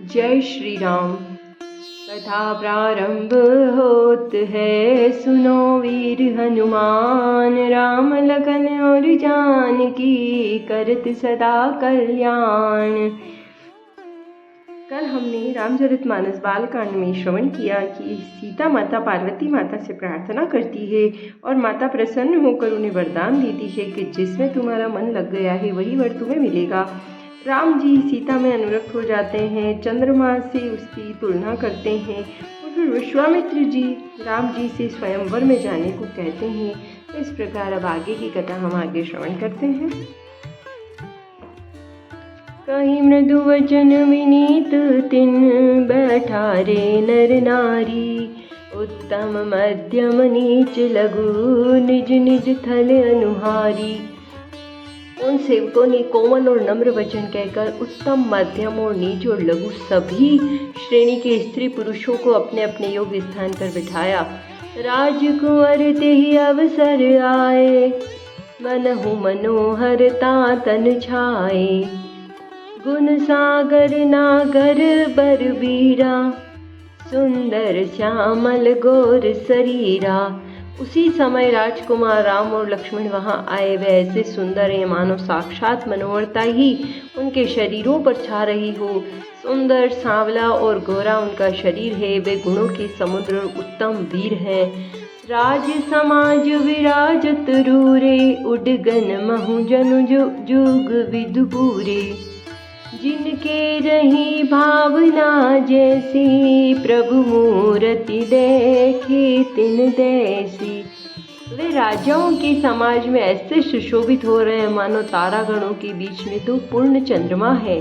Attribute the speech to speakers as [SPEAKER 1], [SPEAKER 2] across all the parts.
[SPEAKER 1] जय श्री राम। कथा प्रारंभ होत है, सुनो वीर हनुमान। राम लखन और जानकी करत सदा कल्याण। कल हमने रामचरितमानस बालकांड में श्रवण किया कि सीता माता पार्वती माता से प्रार्थना करती है और माता प्रसन्न होकर उन्हें वरदान देती है कि जिसमें तुम्हारा मन लग गया है वही वर तुम्हें मिलेगा। राम जी सीता में अनुरक्त हो जाते हैं, चंद्रमा से उसकी तुलना करते हैं और फिर विश्वामित्र जी राम जी से स्वयंवर में जाने को कहते हैं। तो इस प्रकार अब आगे की कथा हम आगे श्रवण करते हैं। कहीं मृदु वचन विनीत तिन बैठारे नर नारी। उत्तम मध्यम नीच लघु निज निज थल अनुहारी। उन सेवकों ने कोमल और नम्र वचन कहकर उत्तम, मध्यम और नीच और लघु सभी श्रेणी के स्त्री पुरुषों को अपने अपने योग्य स्थान पर बिठाया। राजकुंवर ते ही अवसर आए, मनहु मनोहरता तन छाए। गुण सागर नागर बरबीरा, सुंदर श्यामल गोर शरीरा। उसी समय राजकुमार राम और लक्ष्मण वहां आए। वे ऐसे सुंदर हैं मानो साक्षात मनोहरता ही उनके शरीरों पर छा रही हो। सुंदर, सांवला और गोरा उनका शरीर है। वे गुणों के समुद्र और उत्तम वीर हैं। राज समाज विराजत रूरे, उडगन महु जनु जुग विदु पूरे। जिनके रही भावना जैसी, प्रभु मूर्ति देखे तिन तैसी। वे राजाओं के समाज में ऐसे सुशोभित हो रहे हैं मानो तारागणों के बीच में तो पूर्ण चंद्रमा है।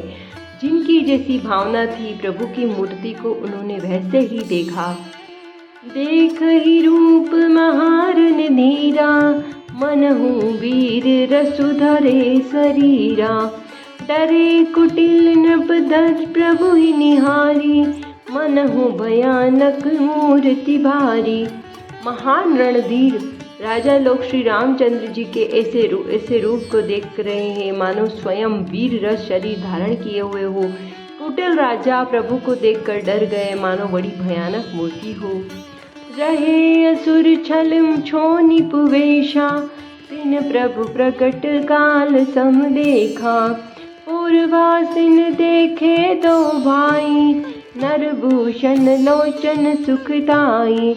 [SPEAKER 1] जिनकी जैसी भावना थी प्रभु की मूर्ति को उन्होंने वैसे ही देखा। देख ही रूप महारन धीरा, मनहु वीर रसुधरे शरीरा। डरे कुटिल नृपधर प्रभु ही निहारी, मनहु भयानक मूर्ति भारी। महान रणधीर राजा लोग श्री रामचंद्र जी के ऐसे रूप को देख रहे हैं मानो स्वयं वीर रस शरीर धारण किए हुए हो। कुटिल राजा प्रभु को देखकर डर गए मानो बड़ी भयानक मूर्ति हो। रहे असुर छल छो निपुवेशा, तिन प्रभु प्रकट काल सम देखा। पूर्वासिन देखे दो भाई, नरभूषण लोचन सुखदाई।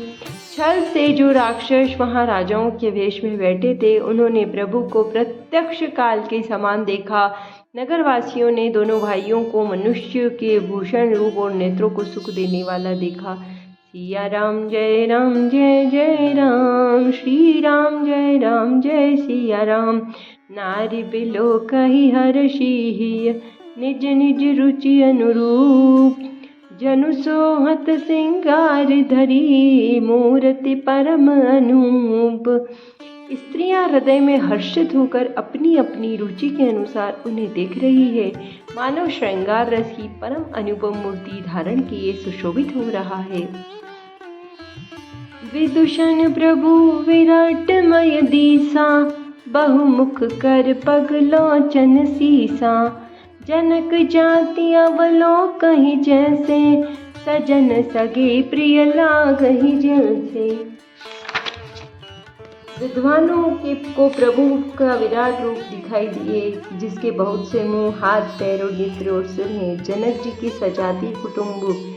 [SPEAKER 1] छल से जो राक्षस वहां राजाओं के वेश में बैठे थे उन्होंने प्रभु को प्रत्यक्ष काल के समान देखा। नगरवासियों ने दोनों भाइयों को मनुष्य के भूषण रूप और नेत्रों को सुख देने वाला देखा। सिया राम जय जय राम, श्री राम जय सिया राम। नारी बिलो कही हर्षी, निज निज रुचि अनुरूप। जनु सोहत सिंगार धरी, मूर्ति परम अनूप। स्त्रियां हृदय में हर्षित होकर अपनी अपनी रुचि के अनुसार उन्हें देख रही है। मानव श्रृंगार रस की परम अनुपम मूर्ति धारण किए सुशोभित हो रहा है। विदूषण प्रभु विराटमय दीसा, बहुमुख कर पग लोचन सीसा। जनक जाति अवलोकहि जैसे, सजन सगे प्रिय लागहि जैसे। विद्वानों को प्रभु का विराट रूप दिखाई दिए, जिसके बहुत से मुंह, हाथ, पैर और नेत्र और सिर हैं। जनक जी की सजाती कुटुंबी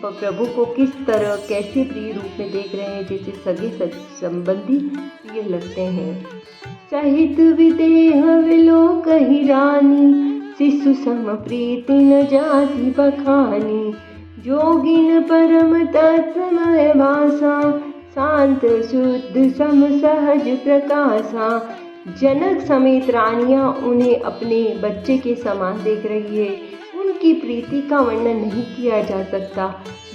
[SPEAKER 1] प्रभु को किस तरह कैसे प्रिय रूप में देख रहे हैं, जैसे सगे संबंधी प्रिय लगते हैं। सहित विदेह विलोकहि रानी, शिशु सम प्रीति न जाति बखानी। जोगिन परम तत्समय भाषा, शांत शुद्ध सम सहज प्रकाशा। जनक समेत रानियां उन्हें अपने बच्चे के समान देख रही है। उनकी प्रीति का वर्णन नहीं किया जा सकता।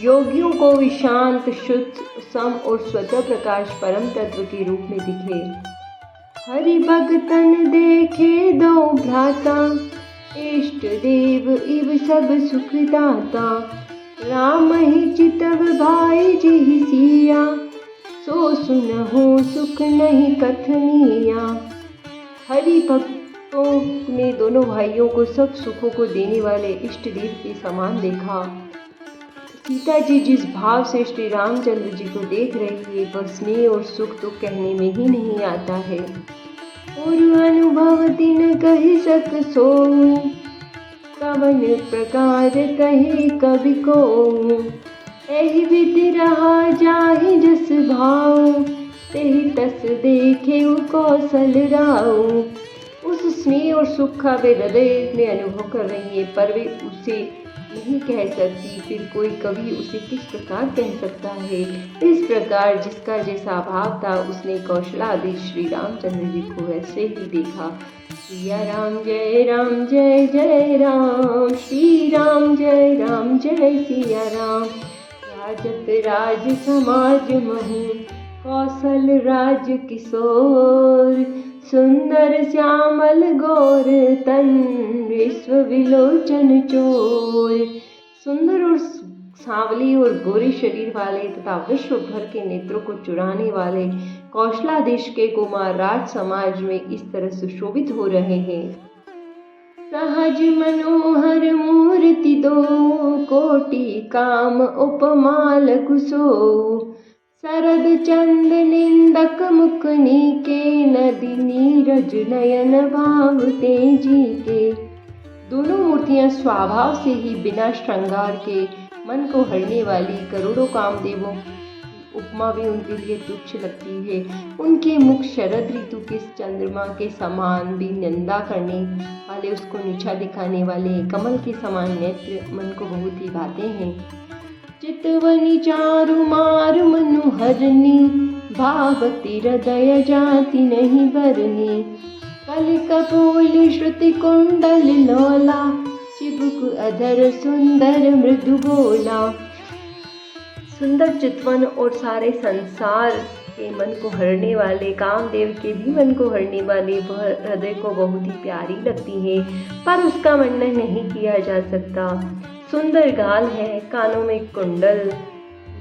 [SPEAKER 1] योगियों को भी शांत, शुद्ध, सम और स्वतः प्रकाश परम तत्व के रूप में दिखे। हरि भगतन देखे दो भ्राता, इष्ट देव इव सब सुखदाता। राम ही चितव भाई जी सिया, सो सुनहु सुख नहीं कथनिया। हरि तो ने दोनों भाइयों को सब सुखों को देने वाले इष्ट देव के समान देखा। सीता जी जिस भाव से श्री रामचंद्र जी को देख रही है वह स्नेह और सुख तो कहने में ही नहीं आता है। और अनुभव दिन कही सक सोऊं, कवन प्रकार कहे कवि को। एहि विधि रहा जाहि जस भाव, तेहि तस देखे कौशल राऊ। उस स्नेह और सुख का वे हृदय में अनुभव कर रही है, पर वे उसे नहीं कह सकती। फिर कोई कवि उसे किस प्रकार कह सकता है। इस प्रकार जिसका जैसा भाव था उसने कौशलाधीश श्री रामचंद्र जी को वैसे ही देखा। सिया राम जय राम जय जय राम, श्री राम जय सिया राम। राजत राज समाज महु, कौशल राज किशोर। सुंदर श्यामल गौर तन, विश्व विलोचन चोर। सुंदर और सांवली और गोरे शरीर वाले तथा विश्व भर के नेत्रों को चुराने वाले कौशलाधीश के कुमार राज समाज में इस तरह सुशोभित हो रहे हैं। सहज मनोहर मूर्ति दो, कोटि काम उपमाल कुसो। शरद चंद निंदक मुख नीके, नदी नीरज नयन भाव तेजी के। दोनों मूर्तियां स्वभाव से ही बिना श्रृंगार के मन को हरने वाली करोड़ों कामदेवों की उपमा भी उनके लिए तुच्छ लगती है। उनके मुख शरद ऋतु के चंद्रमा के समान भी निंदा करने वाले, उसको नीचा दिखाने वाले कमल के समान नेत्र मन को बहुत ही भाते हैं। चितवनी चारु मार मनु हरनी, भावती हृदय जाति नहीं बरनी। कल कपोल श्रुति कुंडल लोला, चिबुक अधर सुंदर मृदु बोला। सुंदर चितवन और सारे संसार के मन को हरने वाले, कामदेव के भी मन को हरने वाली वह हृदय को बहुत ही प्यारी लगती है, पर उसका वर्णन नहीं किया जा सकता। सुंदर गाल है, कानों में कुंडल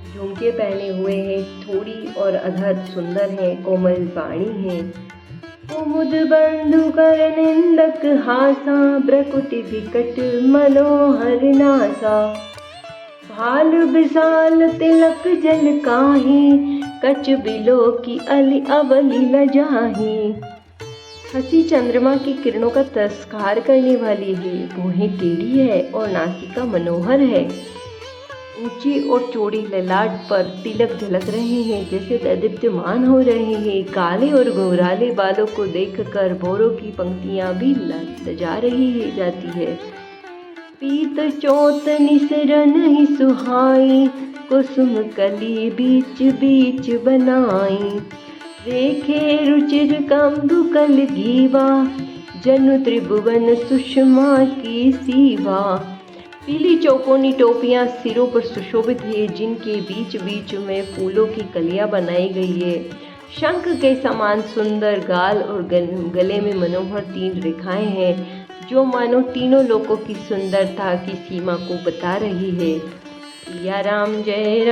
[SPEAKER 1] झुमके पहने हुए हैं, थोड़ी और अधर सुंदर है, कोमल वाणी है। कुमुद बंधु कर निंदक हासा, ब्रकुटि विकट मनोहर नासा। भाल विशाल तिलक जल काही, कच बिलो की अली अवली लजाही। हंसी चंद्रमा की किरणों का तस्कार करने वाली है, भौहें टेढ़ी है और नासिका मनोहर है। ऊंची और चौड़ी ललाट पर तिलक झलक रहे हैं, जैसे दैदीप्यमान हो रहे हैं। काले और घुंघराले बालों को देखकर भौरों की पंक्तियां भी लजा रही जाती है। पीत चोत निसरन ही सुहाई, कुसुम कली बीच बीच बनाई। रेखे रुचिर कंदु कल गीवा, जनु त्रिभुवन सुषमा की सीवा। पीली चौकोनी टोपियां सिरों पर सुशोभित है, जिनके बीच बीच में फूलों की कलियां बनाई गई है। शंख के समान सुंदर गाल और गले में मनोहर 3 रेखाएं हैं, जो मानो तीनों लोकों की सुंदरता की सीमा को बता रही है। सिया राम जय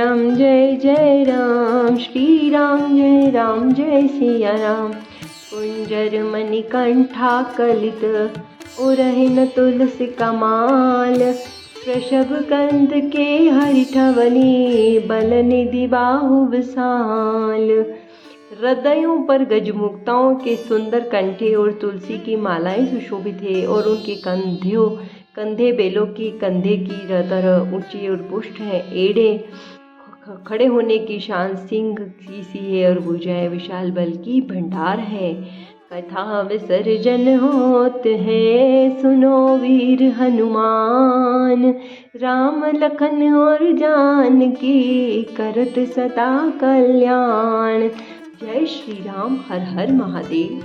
[SPEAKER 1] जय राम, श्री राम जय सिया राम। कुंजर मणिकंठा कलित, उरहिन तुलसी कमाल। वृषभ कंद के हरिठवनी, बल निधि बाहु विशाल। हृदयों पर गजमुक्ताओं के सुंदर कंठे और तुलसी की मालाएं सुशोभित है, और उनके कंधे बेलों की कंधे की तरह ऊंची और पुष्ट है। एड़े खड़े होने की शान सिंह की सी है, और भुजाएं विशाल बल की भंडार है। कथा विसर्जन होत है, सुनो वीर हनुमान। राम लखन और जानकी, करत सदा कल्याण। जय श्री राम। हर हर महादेव।